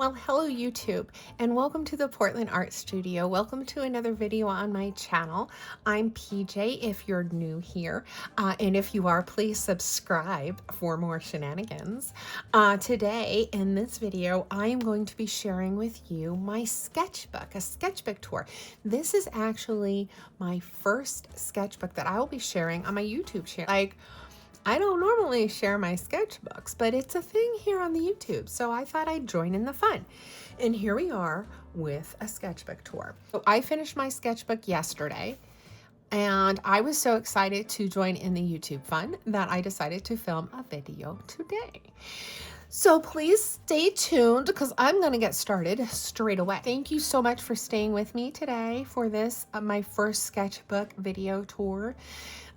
Well, hello YouTube, and welcome to the Portland Art Studio. Welcome to another video on my channel. I'm PJ if you're new here, and if you are, please subscribe for more shenanigans. Today, in this video, I am going to be sharing with you my sketchbook, a sketchbook tour. This is actually my first sketchbook that I will be sharing on my YouTube channel. I don't normally share my sketchbooks, but it's a thing here on the YouTube, so I thought I'd join in the fun. And here we are with a sketchbook tour. So I finished my sketchbook yesterday, and I was so excited to join in the YouTube fun that I decided to film a video today. So please stay tuned because I'm going to get started straight away. Thank you so much for staying with me today for this, my first sketchbook video tour.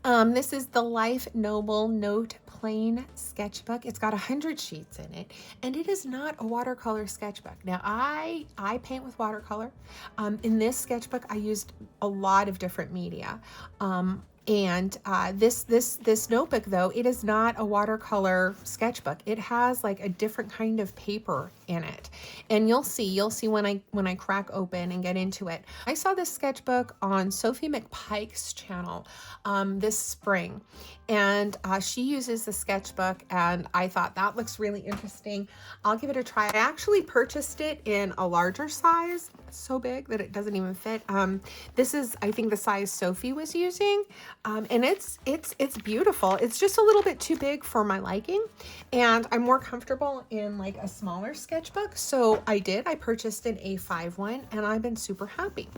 This is the Life Noble Note Plain sketchbook. It's got 100 sheets in it, and it is not a watercolor sketchbook. Now, I paint with watercolor. In this sketchbook, I used a lot of different media. This notebook, though, it is not a watercolor sketchbook. It has like a different kind of paper in it, and you'll see when I crack open and get into it. I saw this sketchbook on Sophie McPike's channel this spring, and she uses the sketchbook, and I thought that looks really interesting. I'll give it a try. I actually purchased it in a larger size. It's so big that it doesn't even fit. This is, I think, the size Sophie was using. And it's beautiful. It's just a little bit too big for my liking, and I'm more comfortable in like a smaller sketchbook. So I purchased an A5 one, and I've been super happy.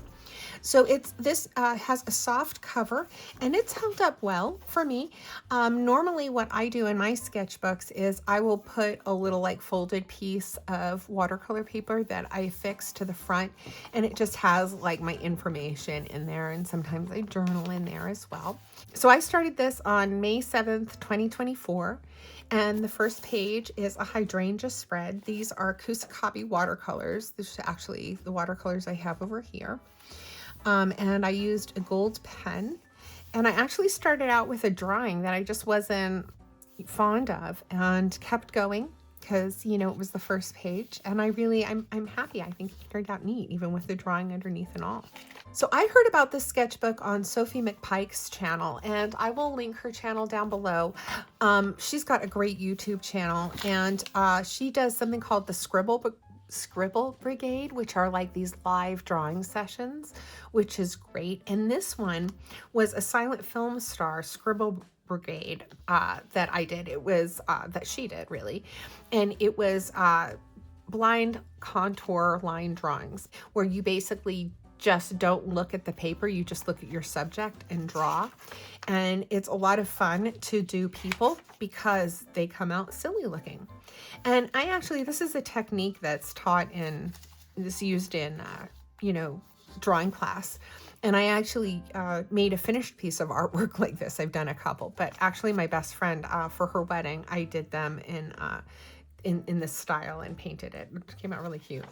So this has a soft cover, and it's held up well for me. Normally what I do in my sketchbooks is I will put a little like folded piece of watercolor paper that I affix to the front, and it just has like my information in there, and sometimes I journal in there as well. So I started this on May 7th, 2024. And the first page is a hydrangea spread. These are Kusakabe watercolors. This is actually the watercolors I have over here. And I used a gold pen. And I actually started out with a drawing that I just wasn't fond of and kept going because, you know, it was the first page. And I'm happy. I think it turned out neat, even with the drawing underneath and all. So I heard about this sketchbook on Sophie McPike's channel, and I will link her channel down below. She's got a great YouTube channel, and she does something called the Scribble Brigade, which are like these live drawing sessions, which is great. And this one was a silent film star Scribble Brigade that I did. It was that she did, really. And it was blind contour line drawings where you basically just don't look at the paper, you just look at your subject and draw. And it's a lot of fun to do people because they come out silly looking. And this is a technique that's used in drawing class. And I actually made a finished piece of artwork like this. I've done a couple, but actually my best friend, for her wedding, I did them in this style and painted it. It came out really cute.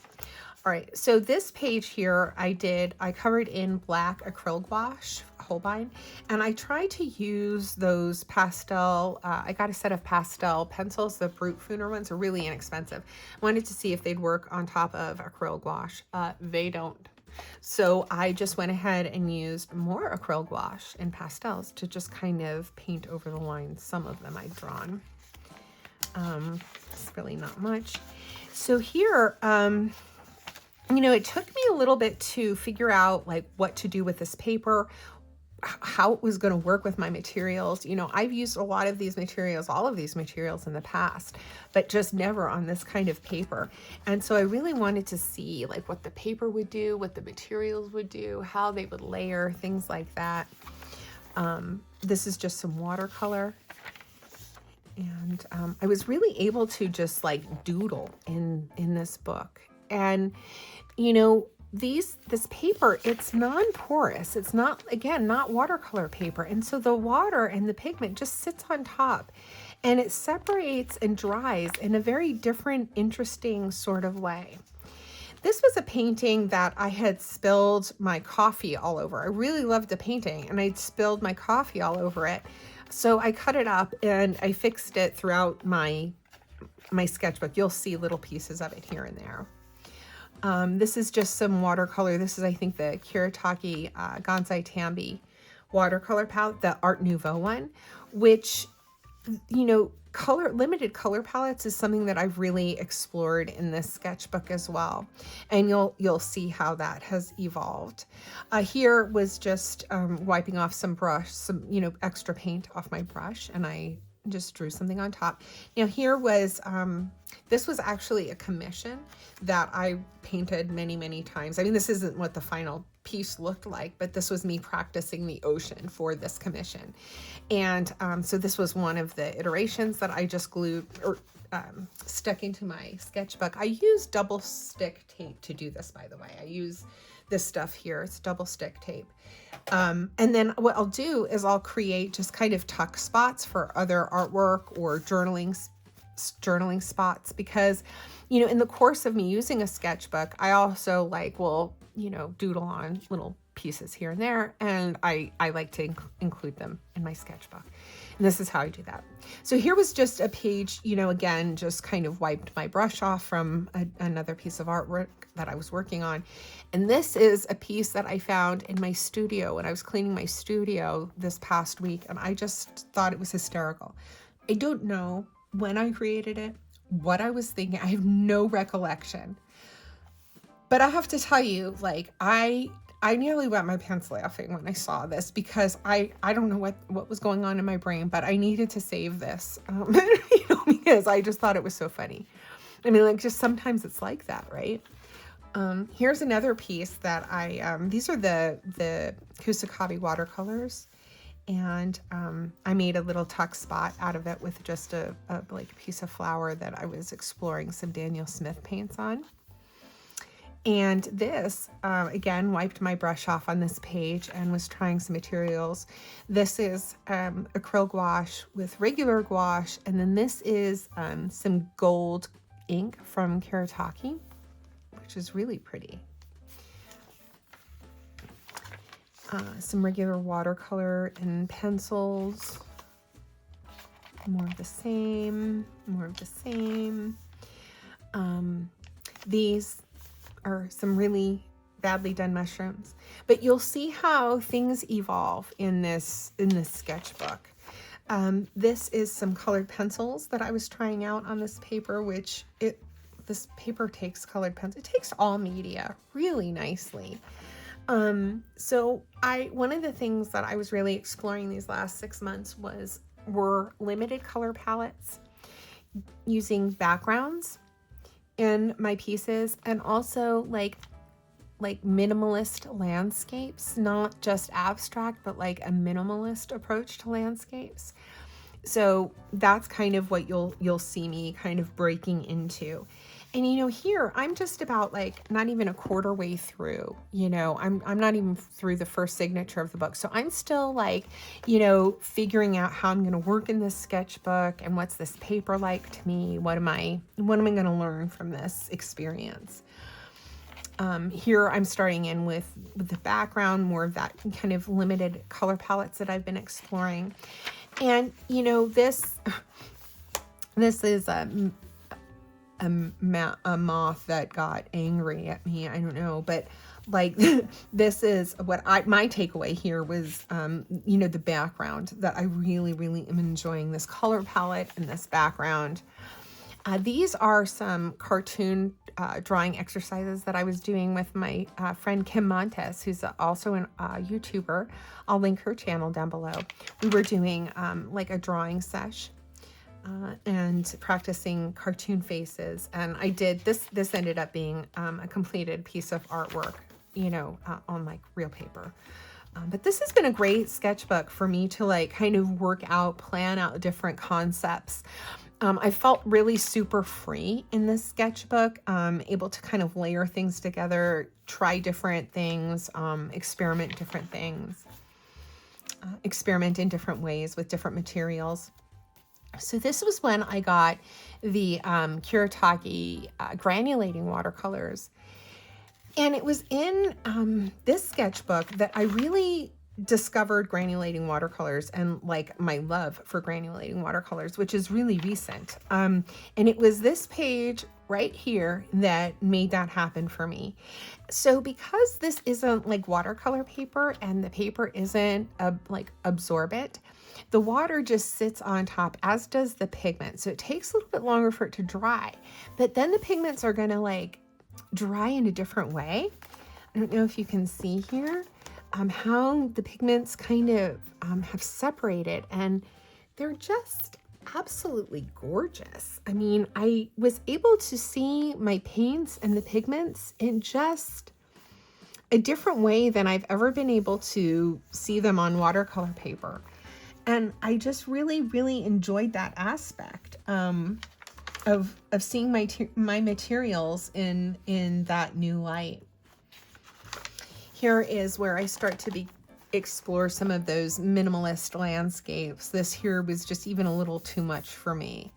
All right, so this page here I covered in black acrylic gouache Holbein, and I tried to use those pastel, I got a set of pastel pencils. The Brute Funer ones are really inexpensive. I wanted to see if they'd work on top of acrylic gouache. They don't. So I just went ahead and used more acrylic gouache and pastels to just kind of paint over the lines. Some of them I've drawn. It's really not much. So here, it took me a little bit to figure out like what to do with this paper, how it was going to work with my materials. I've used a lot of these materials, all of these materials in the past, but just never on this kind of paper. And so I really wanted to see like what the paper would do, what the materials would do, how they would layer, things like that. This is just some watercolor. And I was really able to just like doodle in this book. And this paper, it's non-porous. It's not watercolor paper. And so the water and the pigment just sits on top, and it separates and dries in a very different, interesting sort of way. This was a painting that I had spilled my coffee all over. I really loved the painting, and I'd spilled my coffee all over it. So I cut it up and I fixed it throughout my sketchbook. You'll see little pieces of it here and there. This is just some watercolor. This is, I think, the Kuretake Gansai Tambi watercolor palette, the Art Nouveau one, which, you know, limited color palettes is something that I've really explored in this sketchbook as well. And you'll see how that has evolved. Here was just wiping off some extra paint off my brush, and I just drew something on top. Now here was, this was actually a commission that I painted many, many times. I mean, this isn't what the final piece looked like, but this was me practicing the ocean for this commission. And so this was one of the iterations that I just glued or stuck into my sketchbook. I use double stick tape to do this, by the way. I use this stuff here. It's double stick tape. And then what I'll do is I'll create just kind of tuck spots for other artwork or journaling spots, because, you know, in the course of me using a sketchbook, I also will, you know, doodle on little pieces here and there, and I like to include them in my sketchbook. And this is how I do that. So here was just a page, you know, again, just kind of wiped my brush off from another piece of artwork that I was working on. And this is a piece that I found in my studio when I was cleaning my studio this past week, and I just thought it was hysterical. I don't know when I created it, what I was thinking. I have no recollection. But I have to tell you, I nearly wet my pants laughing when I saw this, because I don't know what was going on in my brain, but I needed to save this, you know, because I just thought it was so funny. I mean, just sometimes it's like that, right? Here's another piece that these are the Kusakabe Watercolors. And I made a little tuck spot out of it with just a piece of flower that I was exploring some Daniel Smith paints on. And this, again, wiped my brush off on this page and was trying some materials. This is acrylic gouache with regular gouache. And then this is some gold ink from Kuretake, which is really pretty. Some regular watercolor and pencils. More of the same, more of the same. These are some really badly done mushrooms, but you'll see how things evolve in this sketchbook. This is some colored pencils that I was trying out on this paper, this paper takes colored pencils. It takes all media really nicely. So one of the things that I was really exploring these last 6 months were limited color palettes, using backgrounds in my pieces, and also like minimalist landscapes, not just abstract, but like a minimalist approach to landscapes. So that's kind of what you'll see me kind of breaking into. And, you know, here I'm just about not even a quarter way through, you know, I'm not even through the first signature of the book. So I'm still you know, figuring out how I'm going to work in this sketchbook, and what's this paper like to me? What am I going to learn from this experience? Here I'm starting in with the background, more of that kind of limited color palettes that I've been exploring. And, you know, this is a moth that got angry at me. I don't know, but this is what my takeaway here was, you know, the background, that I really, really am enjoying this color palette and this background. These are some cartoon drawing exercises that I was doing with my friend Kim Montes, who's also a YouTuber. I'll link her channel down below. We were doing a drawing sesh. And practicing cartoon faces, and I did this ended up being a completed piece of artwork, you know, on real paper. But this has been a great sketchbook for me to kind of plan out different concepts. I felt really super free in this sketchbook, able to kind of layer things together, try different things, experiment different things, experiment in different ways with different materials. So this was when I got the Kuretake granulating watercolors. And it was in this sketchbook that I really discovered granulating watercolors and my love for granulating watercolors, which is really recent. And it was this page right here that made that happen for me. So because this isn't like watercolor paper and the paper isn't like absorbent, the water just sits on top, as does the pigment. So it takes a little bit longer for it to dry, but then the pigments are gonna like dry in a different way. I don't know if you can see here how the pigments kind of have separated, and they're just absolutely gorgeous. I mean, I was able to see my paints and the pigments in just a different way than I've ever been able to see them on watercolor paper. And I just really, really enjoyed that aspect of seeing my materials in that new light. Here is where I start to explore some of those minimalist landscapes. This here was just even a little too much for me.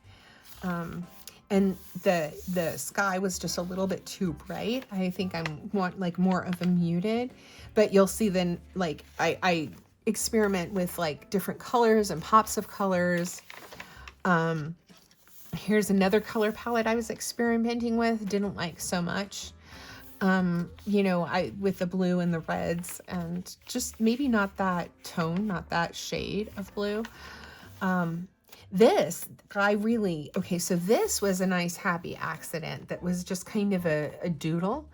And the sky was just a little bit too bright. I think I want like more of a muted, but you'll see then like I experiment with like different colors and pops of colors. Here's another color palette I was experimenting with, didn't like so much. You know, with the blue and the reds, and just maybe not that tone, not that shade of blue. This, okay, so this was a nice happy accident that was just kind of a doodle.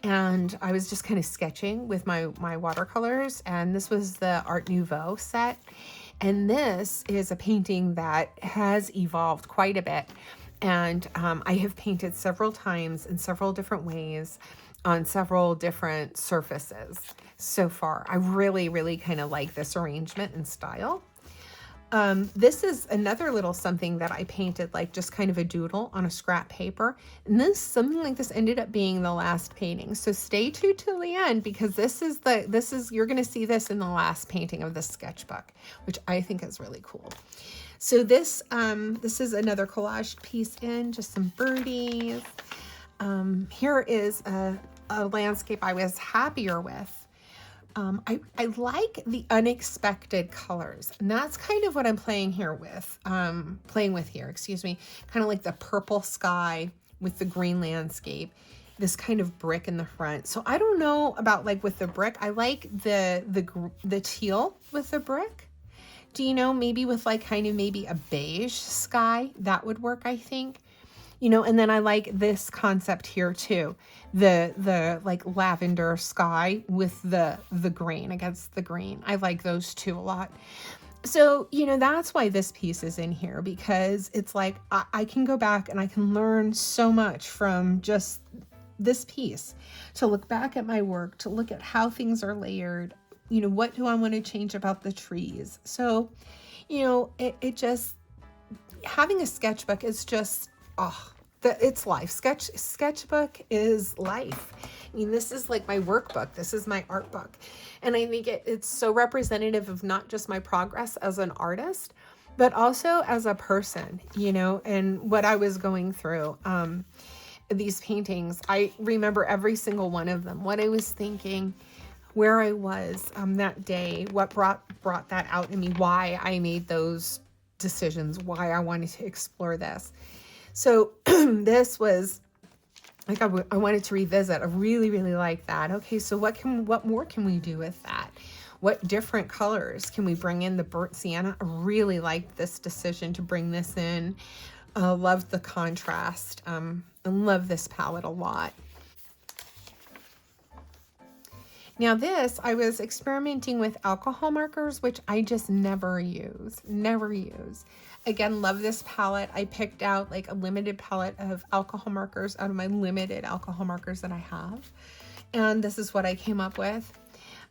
And I was just kind of sketching with my watercolors, and this was the Art Nouveau set. And this is a painting that has evolved quite a bit. And I have painted several times in several different ways on several different surfaces so far. I really, really kind of like this arrangement and style. This is another little something that I painted, like just kind of a doodle on a scrap paper. And something like this ended up being the last painting. So stay tuned till the end, because you're going to see this in the last painting of the sketchbook, which I think is really cool. So this is another collage piece just some birdies. Here is a landscape I was happier with. I like the unexpected colors, and that's kind of what I'm playing with here, excuse me, kind of like the purple sky with the green landscape, this kind of brick in the front. So I don't know about like with the brick, I like the teal with the brick. Do you know, maybe with like kind of maybe a beige sky, that would work, I think. You know, and then I like this concept here too, the like lavender sky with the green against the green. I like those two a lot. So, you know, that's why this piece is in here, because it's like I can go back and I can learn so much from just this piece, to look back at my work, to look at how things are layered. You know, what do I want to change about the trees? So, you know, it just, having a sketchbook is just, it's life. Sketchbook is life. I mean, this is like my workbook. This is my art book. And I think it's so representative of not just my progress as an artist, but also as a person, you know, and what I was going through. These paintings, I remember every single one of them, what I was thinking, where I was that day, what brought that out in me, why I made those decisions, why I wanted to explore this. So this was like, I wanted to revisit. I really, really like that. Okay, so what more can we do with that? What different colors can we bring in? The burnt sienna, I really liked this decision to bring this in. Loved the contrast, and love this palette a lot. Now this, I was experimenting with alcohol markers, which I just never use. Again, love this palette. I picked out like a limited palette of alcohol markers out of my limited alcohol markers that I have. And this is what I came up with.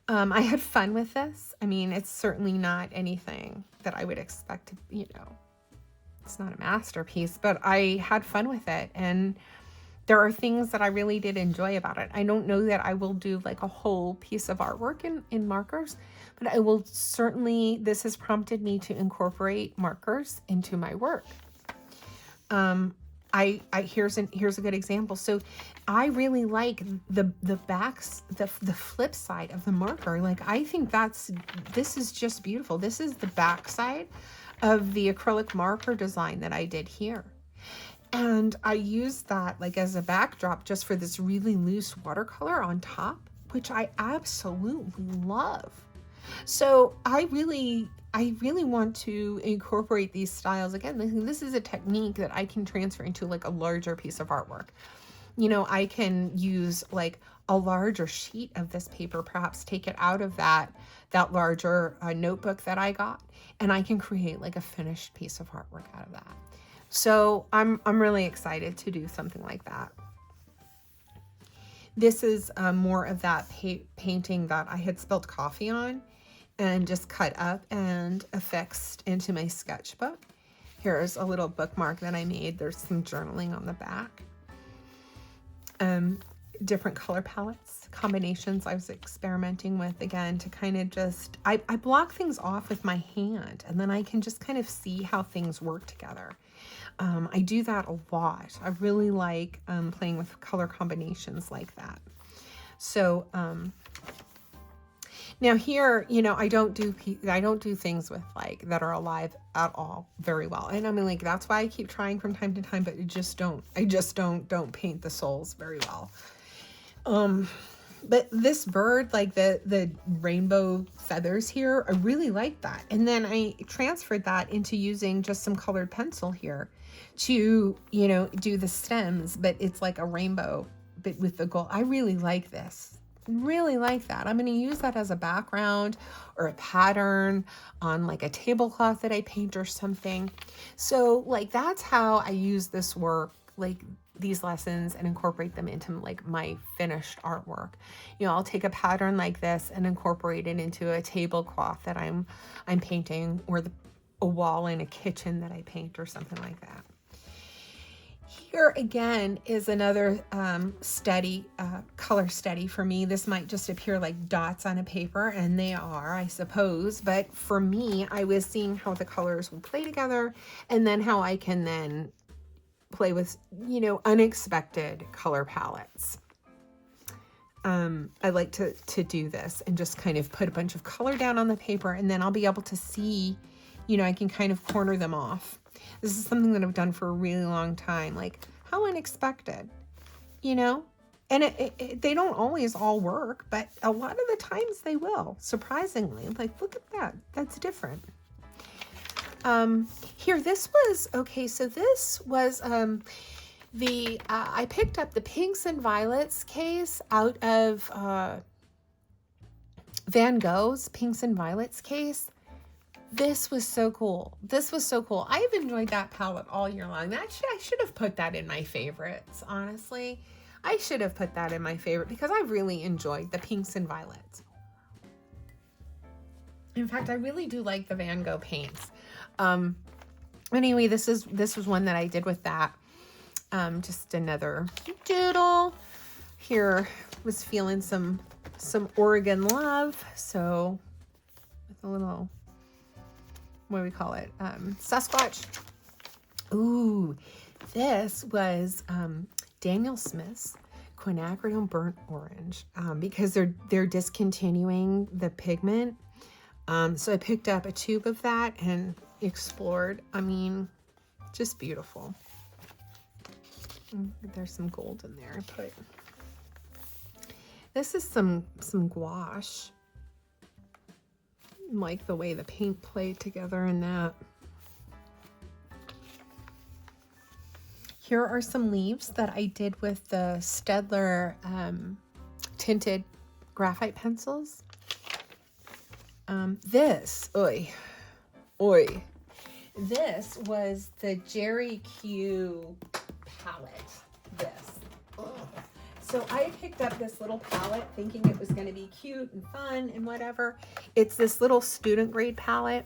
I had fun with this. I mean, it's certainly not anything that I would expect to, you know, it's not a masterpiece, but I had fun with it. And there are things that I really did enjoy about it. I don't know that I will do like a whole piece of artwork in markers, but I will certainly, this has prompted me to incorporate markers into my work. Here's a good example. So I really like the backs, the flip side of the marker. Like, I think this is just beautiful. This is the back side of the acrylic marker design that I did here. And I used that like as a backdrop just for this really loose watercolor on top, which I absolutely love. So I really want to incorporate these styles. Again, this is a technique that I can transfer into like a larger piece of artwork. You know, I can use like a larger sheet of this paper, perhaps take it out of that larger notebook that I got, and I can create like a finished piece of artwork out of that. So I'm really excited to do something like that. This is more of that painting that I had spilled coffee on and just cut up and affixed into my sketchbook. Here's a little bookmark that I made. There's some journaling on the back. Different color palettes, combinations I was experimenting with, again, to kind of just, I block things off with my hand, and then I can just kind of see how things work together. I do that a lot. I really like playing with color combinations like that. So now here, you know, I don't do things with like that are alive at all very well. And I mean, like, that's why I keep trying from time to time, but I just don't paint the souls very well. But this bird, like the rainbow feathers here, I really like that. And then I transferred that into using just some colored pencil here to, you know, do the stems, but it's like a rainbow, but with the gold. I really like this. Really like that. I'm going to use that as a background or a pattern on like a tablecloth that I paint or something. So like, that's how I use this work, like these lessons, and incorporate them into like my finished artwork. You know, I'll take a pattern like this and incorporate it into a tablecloth that I'm painting, or a wall in a kitchen that I paint or something like that. Here again is another color study for me. This might just appear like dots on a paper, and they are, I suppose. But for me, I was seeing how the colors will play together, and then how I can then play with, you know, unexpected color palettes. I like to do this and just kind of put a bunch of color down on the paper, and then I'll be able to see, you know, I can kind of corner them off. This is something that I've done for a really long time. Like, how unexpected, you know? And they don't always all work, but a lot of the times they will, surprisingly. Like, look at that. That's different. Here, this was, okay, so this was I picked up the Pinks and Violets case out of Van Gogh's Pinks and Violets case. This was so cool. This was so cool. I've enjoyed that palette all year long. I should have put that in my favorites, honestly. I should have put that in my favorite because I really enjoyed the Pinks and Violets. In fact, I really do like the Van Gogh paints. Anyway, this was one that I did with that. Just another doodle. Here, was feeling some Oregon love. So with a little, what do we call it? Sasquatch. Ooh, this was Daniel Smith's quinacridone burnt orange, because they're discontinuing the pigment. So I picked up a tube of that and explored. I mean, just beautiful. There's some gold in there. This is some gouache. I like the way the paint played together in that. Here are some leaves that I did with the Staedtler tinted graphite pencils. This was the Jerry Q palette. So I picked up this little palette thinking it was going to be cute and fun and whatever. It's this little student grade palette,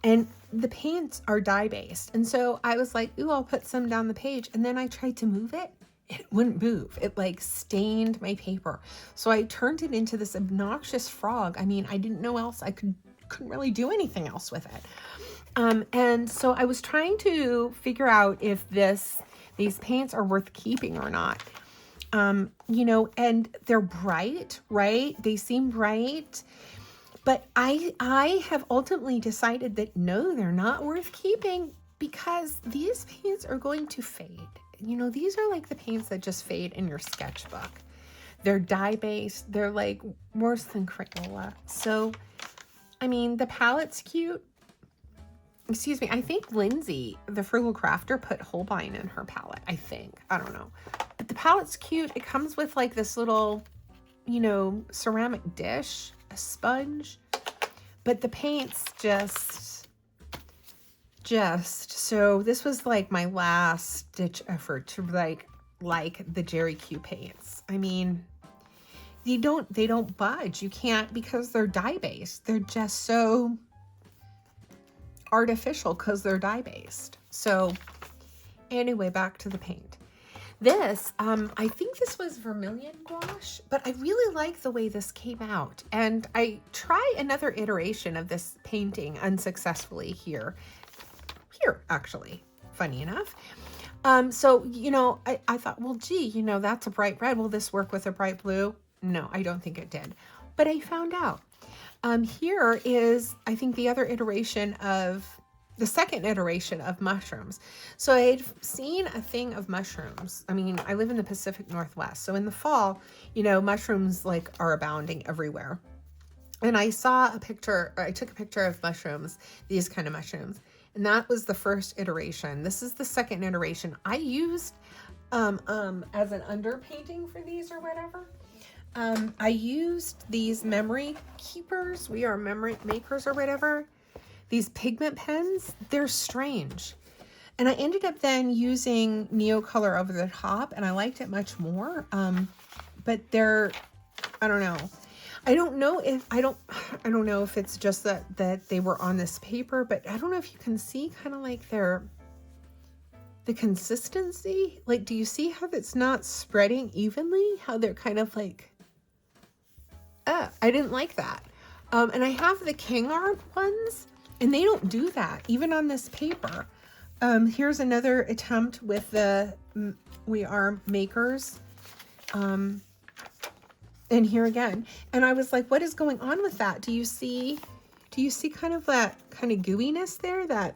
and the paints are dye based. And so I was like, ooh, I'll put some down the page. And then I tried to move it. It wouldn't move. It like stained my paper. So I turned it into this obnoxious frog. I mean, I didn't know else. I couldn't really do anything else with it. And so I was trying to figure out if these paints are worth keeping or not. You know, and they're bright, right? They seem bright, but I have ultimately decided that no, they're not worth keeping, because these paints are going to fade. you know, these are like the paints that just fade in your sketchbook. They're dye-based. They're like worse than Crayola. So, I mean, the palette's cute. Excuse me, I think Lindsay, the Frugal Crafter, put Holbein in her palette, I think. I don't know. But the palette's cute. It comes with like this little, you know, ceramic dish, a sponge. But the paints so this was like my last ditch effort to like the Jerry Q paints. I mean, they don't budge. You can't, because they're dye-based. They're just so artificial because they're dye-based. So anyway, back to the paint. This, I think this was vermilion gouache, but I really like the way this came out. And I try another iteration of this painting unsuccessfully here actually, funny enough. So, you know, I thought, well, gee, you know, that's a bright red. Will this work with a bright blue? No, I don't think it did. But I found out. Here is, I think, the second iteration of mushrooms. So I'd seen a thing of mushrooms. I mean, I live in the Pacific Northwest. So in the fall, you know, mushrooms like are abounding everywhere. And I took a picture of mushrooms, these kind of mushrooms. And that was the first iteration. This is the second iteration. I used, as an underpainting for these or whatever. I used these memory keepers. We are memory makers or whatever. These pigment pens, they're strange. And I ended up then using Neocolor over the top, and I liked it much more. But they're, I don't know. I don't know if it's just that they were on this paper, but I don't know if you can see kind of like the consistency. Like, do you see how it's not spreading evenly? How they're kind of like, I didn't like that. And I have the King Art ones, and they don't do that, even on this paper. Here's another attempt with the We Are Makers. And here again. And I was like, what is going on with that? Do you see kind of that kind of gooiness there?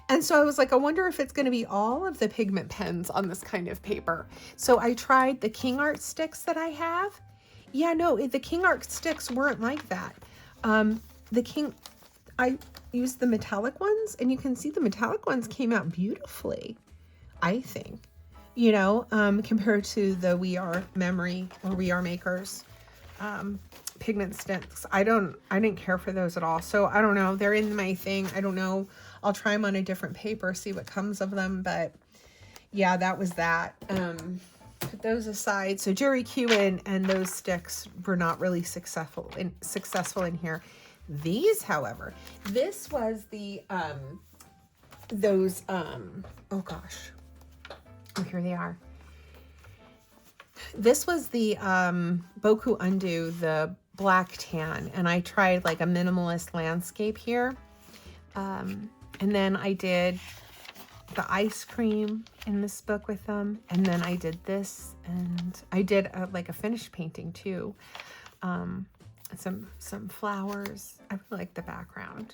And so I was like, I wonder if it's going to be all of the pigment pens on this kind of paper. So I tried the King Art sticks that I have. Yeah, no, the King Art sticks weren't like that. I used the metallic ones, and you can see the metallic ones came out beautifully, I think. You know, compared to the We Are Memory or We Are Makers pigment sticks. I didn't care for those at all. So I don't know. They're in my thing. I don't know. I'll try them on a different paper, see what comes of them. But yeah, that was that. Put those aside. So Jerry Q and those sticks were not really successful in here. These, however, this was the oh gosh. Oh, here they are. This was the Boku Undo, the black tan, and I tried like a minimalist landscape here. And then I did the ice cream in this book with them, and then I did this, and I did like a finished painting too. Some flowers. I really like the background.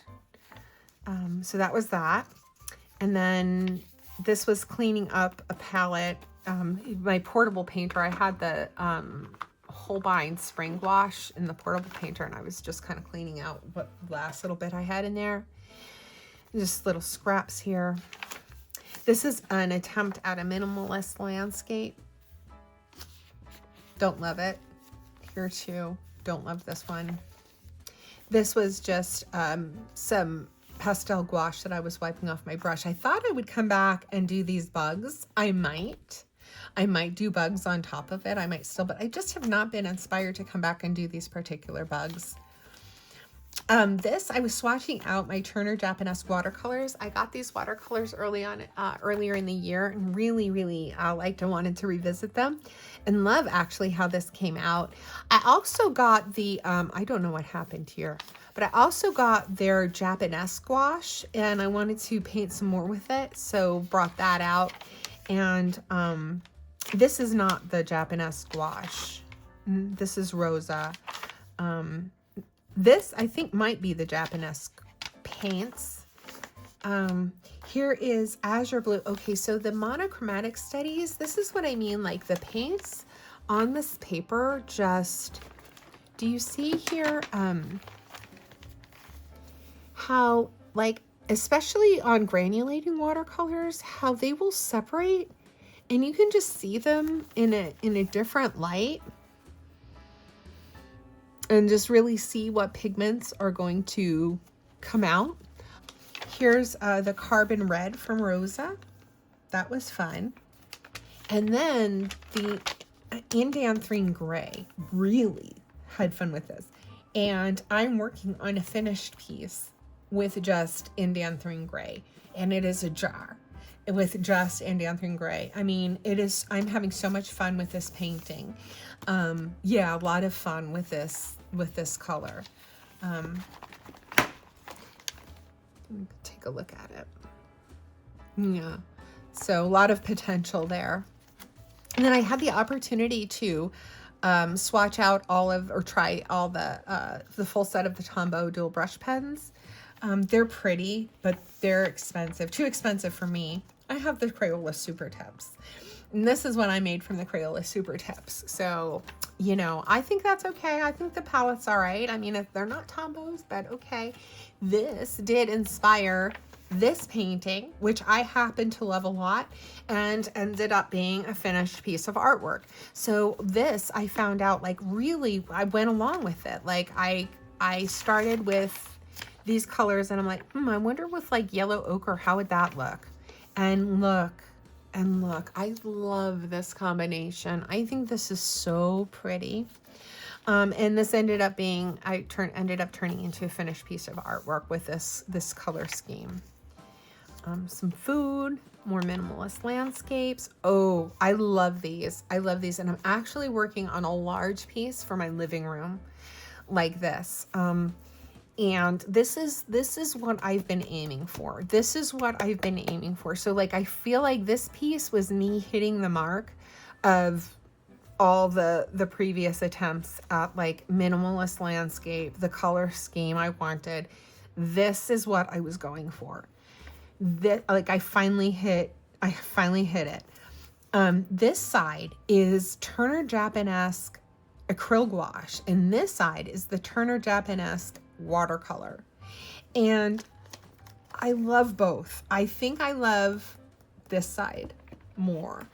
So that was that. And then this was cleaning up a palette. My portable painter, I had the Holbein spring gouache in the portable painter, and I was just kind of cleaning out what last little bit I had in there. Just little scraps here. This is an attempt at a minimalist landscape. Don't love it. Here too. Don't love this one. This was just some pastel gouache that I was wiping off my brush. I thought I would come back and do these bugs. I might do bugs on top of it. I might still, but I just have not been inspired to come back and do these particular bugs. I was swatching out my Turner Japanesque watercolors. I got these watercolors earlier in the year, and really liked and wanted to revisit them, and love actually how this came out. I also got the, I don't know what happened here, but I also got their Japanesque gouache, and I wanted to paint some more with it, so brought that out. And this is not the Japanesque gouache. This is Rosa. This, I think, might be the Japanesque paints. Here is Azure Blue. Okay, so the monochromatic studies, this is what I mean, like the paints on this paper just, do you see here how, like, especially on granulating watercolors, how they will separate and you can just see them in a different light and just really see what pigments are going to come out. Here's the carbon red from Rosa. That was fun. And then the Andanthrine gray. Really had fun with this. And I'm working on a finished piece with just Andanthrine gray. And it is a jar with just Andanthrine gray. I mean, it is, I'm having so much fun with this painting. Yeah, a lot of fun with this color. Take a look at it. Yeah, so a lot of potential there. And then I had the opportunity to swatch out all of, or try all the full set of the Tombow dual brush pens. They're pretty, but they're expensive. Too expensive for me. I have the Crayola Super Tips. And this is what I made from the Crayola Super Tips. So, you know, I think that's okay. I think the palette's all right. I mean, if they're not Tombows, but okay. This did inspire this painting, which I happen to love a lot, and ended up being a finished piece of artwork. So this, I found out, like, really, I went along with it. Like, I started with these colors and I'm like, I wonder with like yellow ochre, how would that look? And look, I love this combination. I think this is so pretty. And this ended up being, ended up turning into a finished piece of artwork with this color scheme. Some food, more minimalist landscapes. Oh, I love these. I love these. And I'm actually working on a large piece for my living room like this. And this is what I've been aiming for. This is what I've been aiming for. So like, I feel like this piece was me hitting the mark of all the previous attempts at like minimalist landscape, the color scheme I wanted. This is what I was going for. That, like, I finally hit it. This side is Turner Japanesque acrylic gouache, and this side is the Turner Japanesque watercolor. And I love both. I think I love this side more.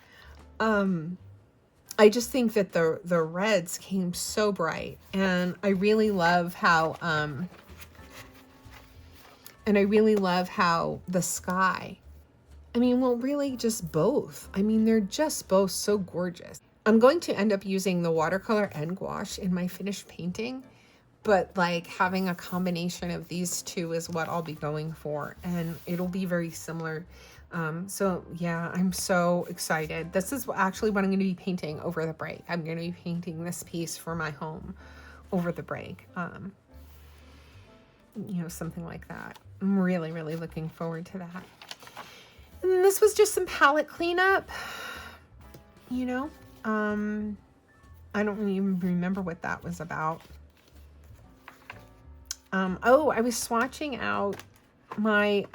I just think that the reds came so bright, and I really love how the sky, I mean, well, really just both. I mean, they're just both so gorgeous. I'm going to end up using the watercolor and gouache in my finished painting, but like having a combination of these two is what I'll be going for, and it'll be very similar. So yeah, I'm so excited. This is actually what I'm going to be painting over the break. I'm going to be painting this piece for my home over the break. You know, something like that. I'm really, really looking forward to that. And this was just some palette cleanup, you know. I don't even remember what that was about. Oh, I was swatching out my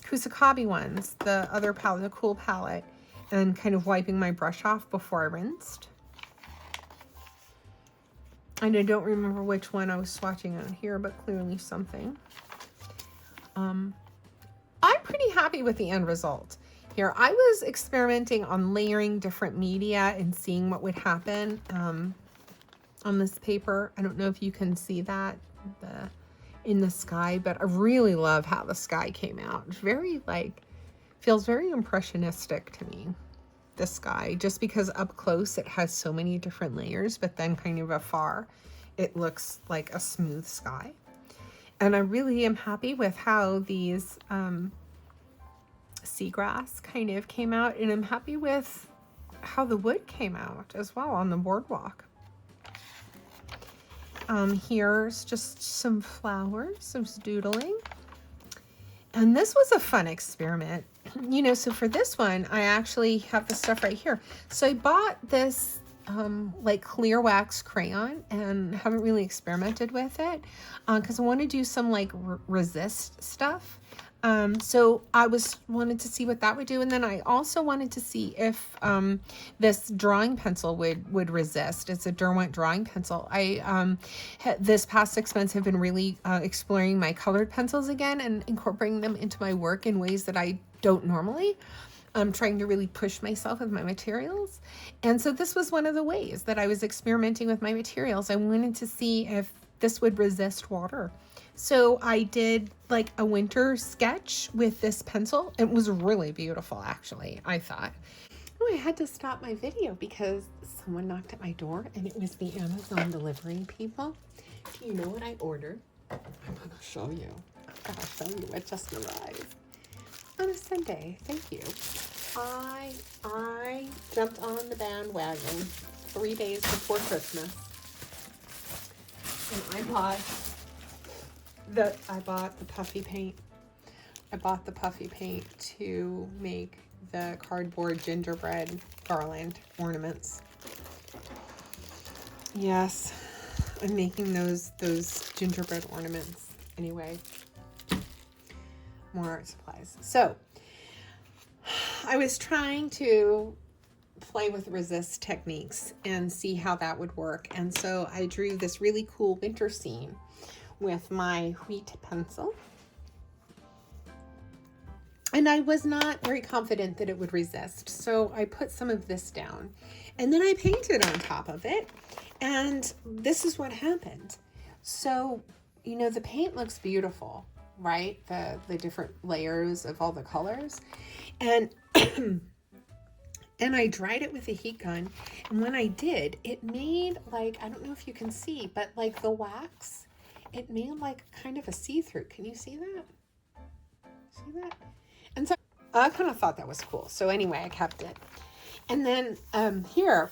Kusakabe ones, the other palette, the cool palette, and kind of wiping my brush off before I rinsed. And I don't remember which one I was swatching on here, but clearly something. I'm pretty happy with the end result. Here, I was experimenting on layering different media and seeing what would happen on this paper. I don't know if you can see that in the sky, but I really love how the sky came out. It's very, like, feels very impressionistic to me, the sky, just because up close it has so many different layers, but then kind of afar it looks like a smooth sky. And I really am happy with how these seagrass kind of came out, and I'm happy with how the wood came out as well on the boardwalk. Here's just some flowers, some doodling. And this was a fun experiment. You know, so for this one, I actually have the stuff right here. So I bought this like clear wax crayon and haven't really experimented with it because I want to do some like resist stuff. So I wanted to see what that would do, and then I also wanted to see if this drawing pencil would resist. It's a Derwent drawing pencil. This past 6 months have been really exploring my colored pencils again and incorporating them into my work in ways that I don't normally. I'm trying to really push myself with my materials. And so this was one of the ways that I was experimenting with my materials. I wanted to see if this would resist water. So I did like a winter sketch with this pencil. It was really beautiful, actually, I thought. Oh, I had to stop my video because someone knocked at my door and it was the Amazon delivery people. Do you know what I ordered? I'm going to show you. I've got to show you what just arrived. On a Sunday, thank you. I jumped on the bandwagon 3 days before Christmas, and I bought the puffy paint. I bought the puffy paint to make the cardboard gingerbread garland ornaments. Yes, I'm making those gingerbread ornaments. Anyway, more art supplies. So I was trying to play with resist techniques and see how that would work. And so I drew this really cool winter scene with my wheat pencil. And I was not very confident that it would resist. So I put some of this down and then I painted on top of it. And this is what happened. So, you know, the paint looks beautiful, right? The different layers of all the colors. And and I dried it with a heat gun. And when I did, it made like, I don't know if you can see, but like the wax, it made like kind of a see-through. Can you see that? See that? And so I kind of thought that was cool. So anyway, I kept it. And then here,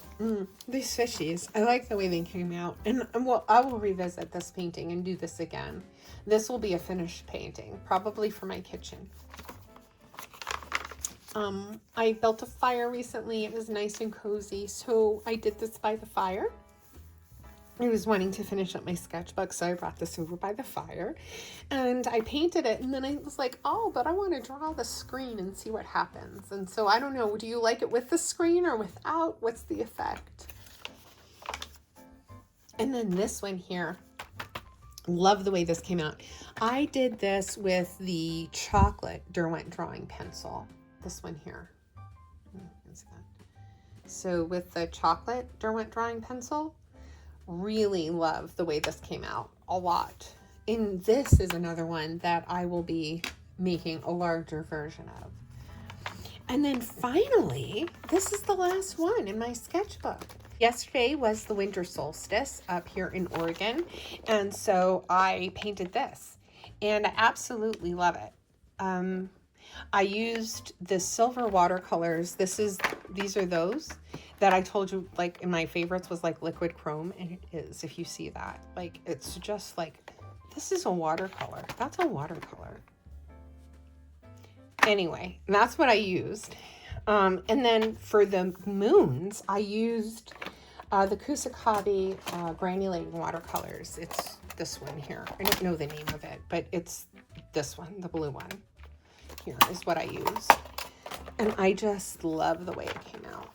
these fishies, I like the way they came out. And well, I will revisit this painting and do this again. This will be a finished painting, probably for my kitchen. I built a fire recently. It was nice and cozy. So I did this by the fire. I was wanting to finish up my sketchbook, so I brought this over by the fire and I painted it. And then I was like, oh, but I want to draw the screen and see what happens. And so I don't know, do you like it with the screen or without? What's the effect? And then this one here, love the way this came out. I did this with the chocolate Derwent drawing pencil. This one here. So with the chocolate Derwent drawing pencil, really love the way this came out a lot. And this is another one that I will be making a larger version of. And then finally, this is the last one in my sketchbook. Yesterday was the winter solstice up here in Oregon. And so I painted this and I absolutely love it. I used the silver watercolors. These are those that I told you, like in my favorites was like liquid chrome, and it is, if you see that, like it's just like, this is a watercolor. That's a watercolor. Anyway, that's what I used. And then for the moons, I used the Kusakabe granulating watercolors. It's this one here. I don't know the name of it, but it's this one, the blue one. Here is what I used. And I just love the way it came out.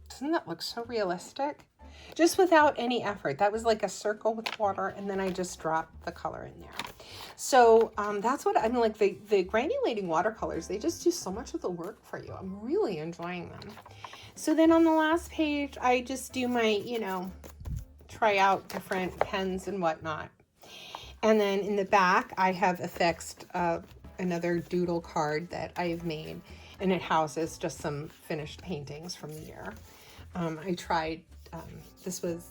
Doesn't that look so realistic? Just without any effort. That was like a circle with water, and then I just dropped the color in there. So that's what I mean, like the granulating watercolors, they just do so much of the work for you. I'm really enjoying them. So then on the last page, I just do my, you know, try out different pens and whatnot. And then in the back, I have affixed another doodle card that I've made, and it houses just some finished paintings from the year. I tried, this was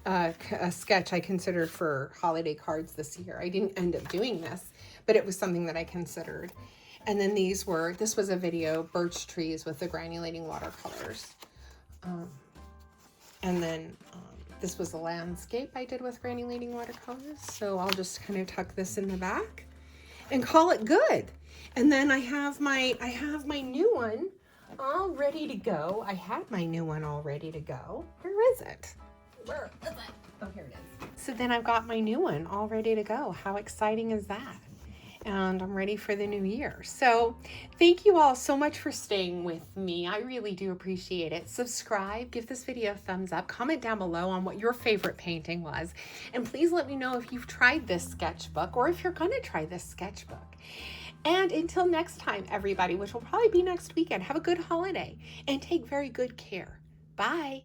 a sketch I considered for holiday cards this year. I didn't end up doing this, but it was something that I considered. And then this was a video, birch trees with the granulating watercolors. And then this was a landscape I did with granulating watercolors. So I'll just kind of tuck this in the back and call it good. And then I have my new one all ready to go. I had my new one all ready to go. Where is it? Where is it? Oh, here it is. So then I've got my new one all ready to go. How exciting is that? And I'm ready for the new year. So thank you all so much for staying with me. I really do appreciate it. Subscribe, give this video a thumbs up, comment down below on what your favorite painting was. And please let me know if you've tried this sketchbook or if you're gonna try this sketchbook. And until next time, everybody, which will probably be next weekend, have a good holiday and take very good care. Bye.